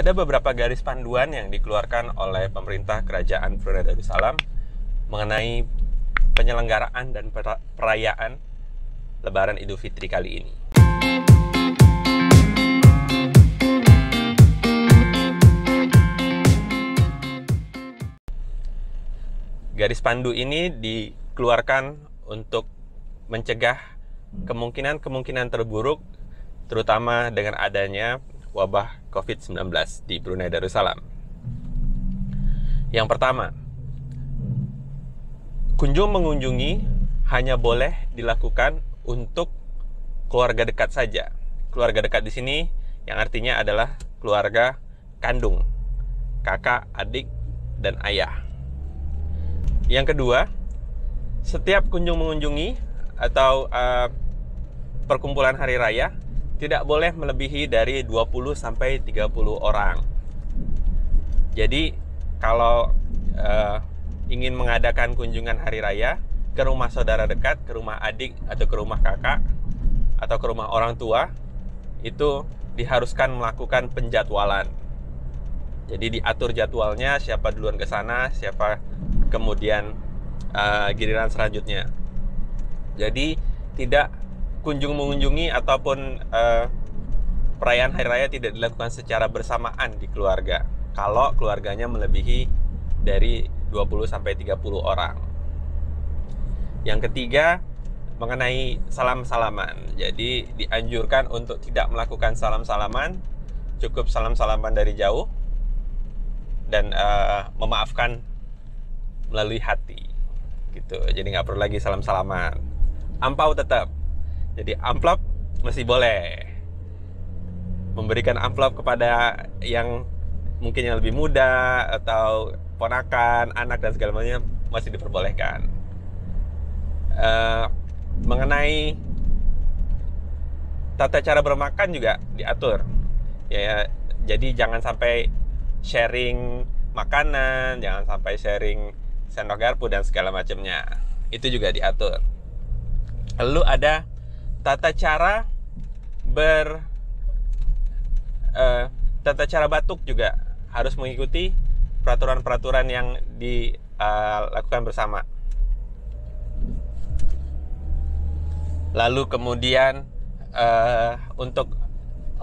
Ada beberapa garis panduan yang dikeluarkan oleh pemerintah Kerajaan Brunei Darussalam mengenai penyelenggaraan dan perayaan Lebaran Idul Fitri kali ini. Garis pandu ini dikeluarkan untuk mencegah kemungkinan-kemungkinan terburuk, terutama dengan adanya wabah COVID-19 di Brunei Darussalam. Yang pertama, kunjung mengunjungi hanya boleh dilakukan untuk keluarga dekat saja. Keluarga dekat di sini yang artinya adalah keluarga kandung, kakak, adik, dan ayah. Yang kedua, setiap kunjung mengunjungi atau perkumpulan hari raya tidak boleh melebihi dari 20-30 orang. Jadi kalau ingin mengadakan kunjungan hari raya ke rumah saudara dekat, ke rumah adik atau ke rumah kakak atau ke rumah orang tua, itu diharuskan melakukan penjadwalan. Jadi diatur jadwalnya, siapa duluan ke sana, siapa kemudian giliran selanjutnya. Jadi tidak kunjung mengunjungi ataupun perayaan hari raya tidak dilakukan secara bersamaan di keluarga kalau keluarganya melebihi dari 20-30 orang. Yang ketiga, mengenai salam-salaman. Jadi dianjurkan untuk tidak melakukan salam-salaman, cukup salam-salaman dari jauh dan memaafkan melalui hati gitu. Jadi nggak perlu lagi salam-salaman. Ampau tetap. Jadi amplop masih boleh. Memberikan amplop kepada yang mungkin yang lebih muda atau ponakan, anak dan segala macamnya masih diperbolehkan. Mengenai tata cara bermakan juga diatur. Ya, jadi jangan sampai sharing makanan, jangan sampai sharing sendok garpu dan segala macamnya. Itu juga diatur. Lalu ada tata cara batuk juga harus mengikuti peraturan-peraturan yang dilakukan bersama. Lalu kemudian untuk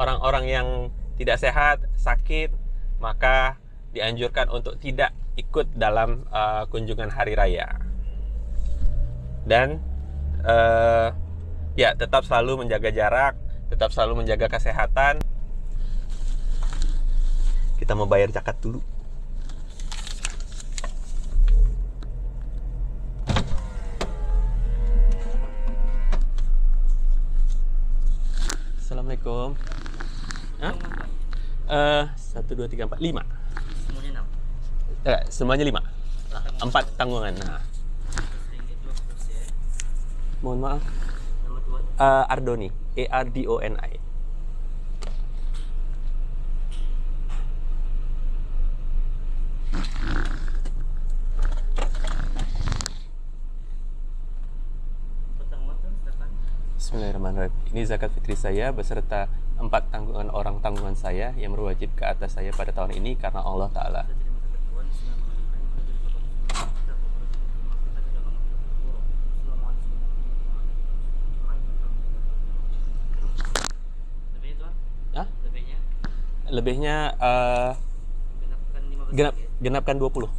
orang-orang yang tidak sehat, sakit, maka dianjurkan untuk tidak ikut dalam kunjungan hari raya. Dan ya, tetap selalu menjaga jarak, tetap selalu menjaga kesehatan. Kita mau bayar zakat dulu. Assalamualaikum. 1, 2, 3, 4, 5. Semuanya 6. Semuanya 5. 4 tanggungan. Nah. Mohon maaf. Nama tuan? Ardoni, Ardoni. Bismillahirrahmanirrahim. Ini zakat fitri saya beserta 4 tanggungan orang tanggungan saya yang berwajib ke atas saya pada tahun ini karena Allah Ta'ala. Lebihnya genapkan 20.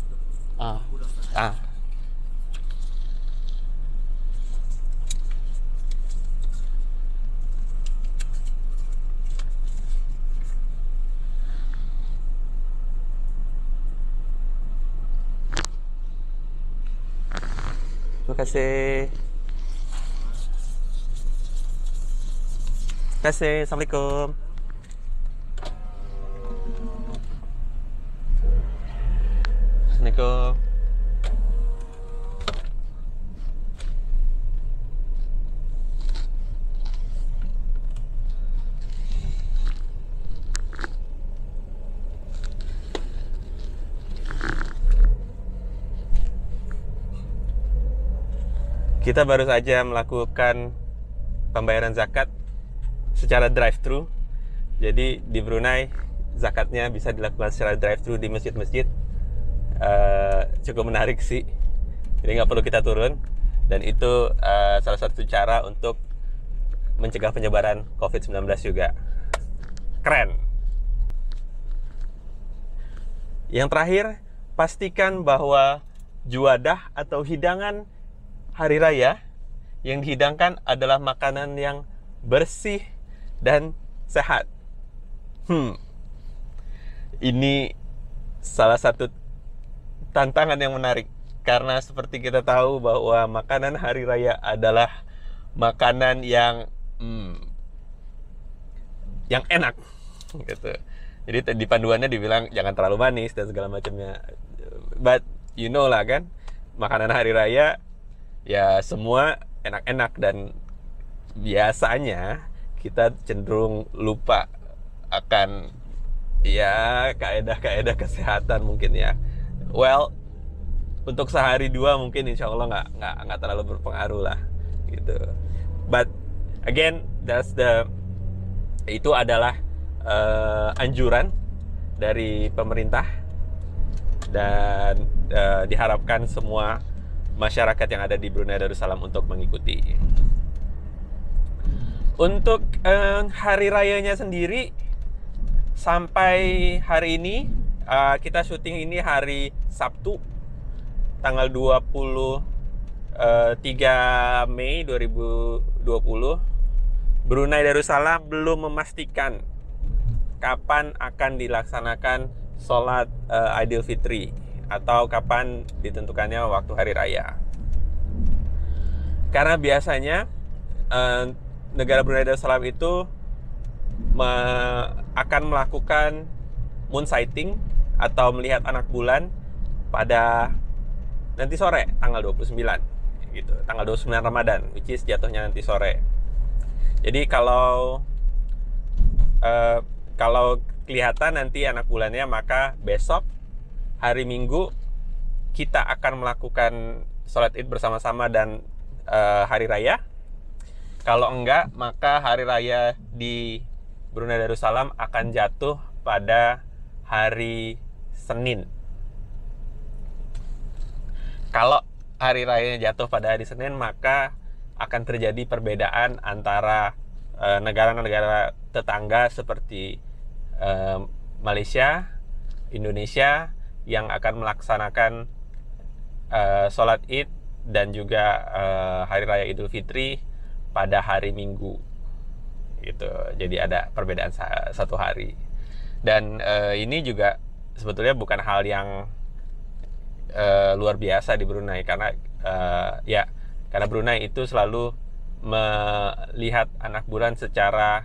Terima kasih. Assalamualaikum. Assalamualaikum. Kita baru saja melakukan pembayaran zakat secara drive-thru. Jadi di Brunei zakatnya bisa dilakukan secara drive-thru di masjid-masjid. Cukup menarik sih. Jadi nggak perlu kita turun, dan itu salah satu cara untuk mencegah penyebaran COVID-19 juga. Keren. Yang terakhir, pastikan bahwa juadah atau hidangan hari raya yang dihidangkan adalah makanan yang bersih dan sehat. Ini salah satu tantangan yang menarik, karena seperti kita tahu bahwa makanan hari raya adalah makanan yang enak gitu. Jadi di panduannya dibilang jangan terlalu manis dan segala macamnya. But you know lah kan, makanan hari raya ya semua enak-enak, dan biasanya kita cenderung lupa akan ya kaedah-kaedah kesehatan mungkin ya. Well, untuk sehari dua mungkin insya Allah nggak terlalu berpengaruh lah gitu. But again, itu adalah anjuran dari pemerintah, dan diharapkan semua masyarakat yang ada di Brunei Darussalam untuk mengikuti. Untuk hari rayanya sendiri, sampai hari ini kita syuting ini hari Sabtu tanggal 23 Mei 2020. Brunei Darussalam belum memastikan kapan akan dilaksanakan sholat Idul Fitri, atau kapan ditentukannya waktu hari raya. Karena biasanya negara Brunei Darussalam itu akan melakukan moon sighting atau melihat anak bulan pada nanti sore tanggal 29 gitu, tanggal 29 Ramadan, which is jatuhnya nanti sore. Jadi kalau kelihatan nanti anak bulannya, maka besok hari Minggu kita akan melakukan sholat Id bersama-sama dan hari raya. Kalau enggak, maka hari raya di Brunei Darussalam akan jatuh pada hari Senin. Kalau hari rayanya jatuh pada hari Senin, maka akan terjadi perbedaan antara negara-negara tetangga seperti Malaysia, Indonesia, yang akan melaksanakan sholat Id dan juga hari raya Idul Fitri pada hari Minggu gitu. Jadi ada perbedaan satu hari, dan ini juga sebetulnya bukan hal yang luar biasa di Brunei, karena karena Brunei itu selalu melihat anak bulan secara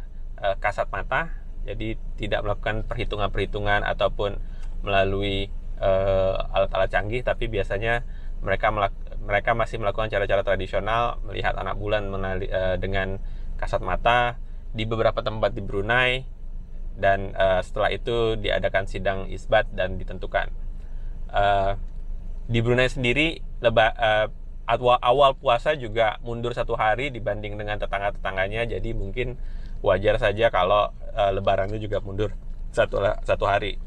kasat mata, jadi tidak melakukan perhitungan-perhitungan ataupun melalui alat-alat canggih, tapi biasanya mereka masih melakukan cara-cara tradisional melihat anak bulan dengan kasat mata di beberapa tempat di Brunei, dan setelah itu diadakan sidang isbat dan ditentukan. Di Brunei sendiri awal puasa juga mundur satu hari dibanding dengan tetangga-tetangganya, jadi mungkin wajar saja kalau Lebaran itu juga mundur satu hari.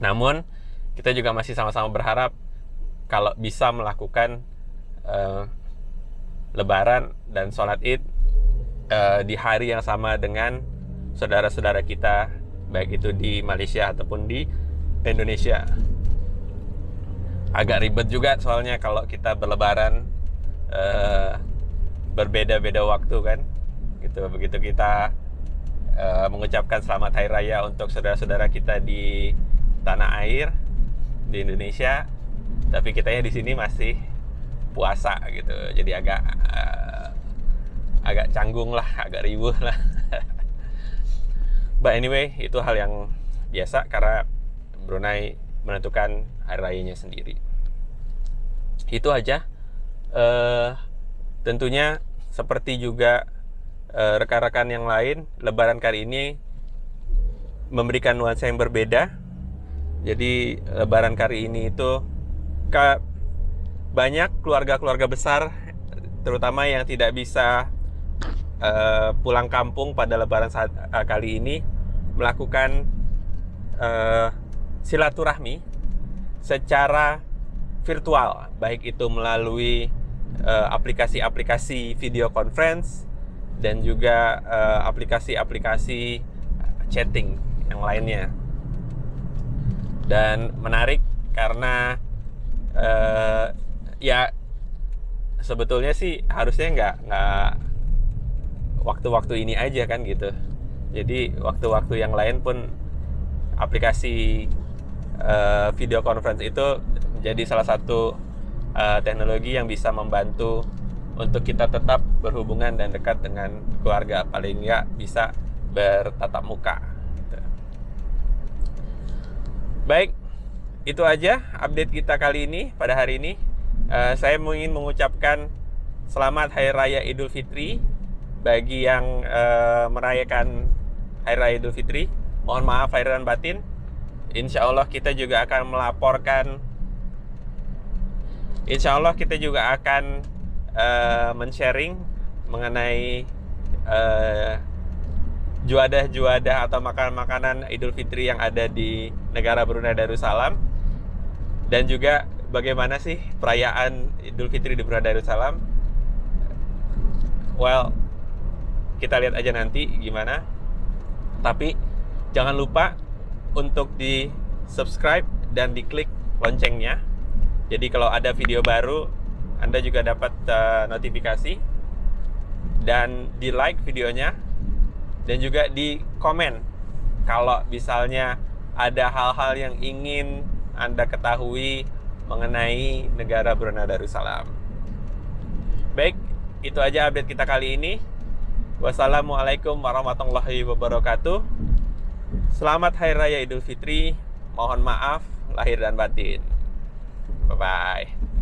Namun kita juga masih sama-sama berharap kalau bisa melakukan Lebaran dan sholat Id di hari yang sama dengan saudara-saudara kita, baik itu di Malaysia ataupun di Indonesia. Agak ribet juga soalnya kalau kita berlebaran berbeda-beda waktu kan gitu. Begitu kita mengucapkan selamat hari raya untuk saudara-saudara kita di tanah air di Indonesia, tapi kitanya di sini masih puasa gitu. Jadi agak canggung lah, agak ribuh lah. But anyway, itu hal yang biasa karena Brunei menentukan hari rayanya sendiri. Itu aja. Tentunya seperti juga rekan-rekan yang lain, Lebaran kali ini memberikan nuansa yang berbeda. Jadi Lebaran kali ini itu banyak keluarga-keluarga besar, terutama yang tidak bisa pulang kampung pada Lebaran kali ini, melakukan silaturahmi secara virtual, baik itu melalui aplikasi-aplikasi video conference dan juga aplikasi-aplikasi chatting yang lainnya. Dan menarik karena ya sebetulnya sih harusnya nggak waktu-waktu ini aja kan gitu. Jadi waktu-waktu yang lain pun aplikasi video conference itu menjadi salah satu teknologi yang bisa membantu untuk kita tetap berhubungan dan dekat dengan keluarga, paling nggak bisa bertatap muka gitu. Baik, itu aja update kita kali ini pada hari ini. Saya ingin mengucapkan selamat Hari Raya Idul Fitri bagi yang merayakan Hari Raya Idul Fitri. Mohon maaf lahir dan batin. Insya Allah kita juga akan melaporkan, insya Allah kita juga akan men-sharing mengenai juadah-juadah atau makanan-makanan Idul Fitri yang ada di negara Brunei Darussalam, dan juga bagaimana sih perayaan Idul Fitri di Brunei Darussalam. Well, kita lihat aja nanti gimana. Tapi jangan lupa untuk di subscribe dan diklik loncengnya. Jadi kalau ada video baru, Anda juga dapat notifikasi. Dan di like videonya. Dan juga di komen kalau misalnya ada hal-hal yang ingin Anda ketahui mengenai negara Brunei Darussalam. Baik, itu aja update kita kali ini. Wassalamualaikum warahmatullahi wabarakatuh. Selamat Hari Raya Idul Fitri. Mohon maaf lahir dan batin. Bye-bye.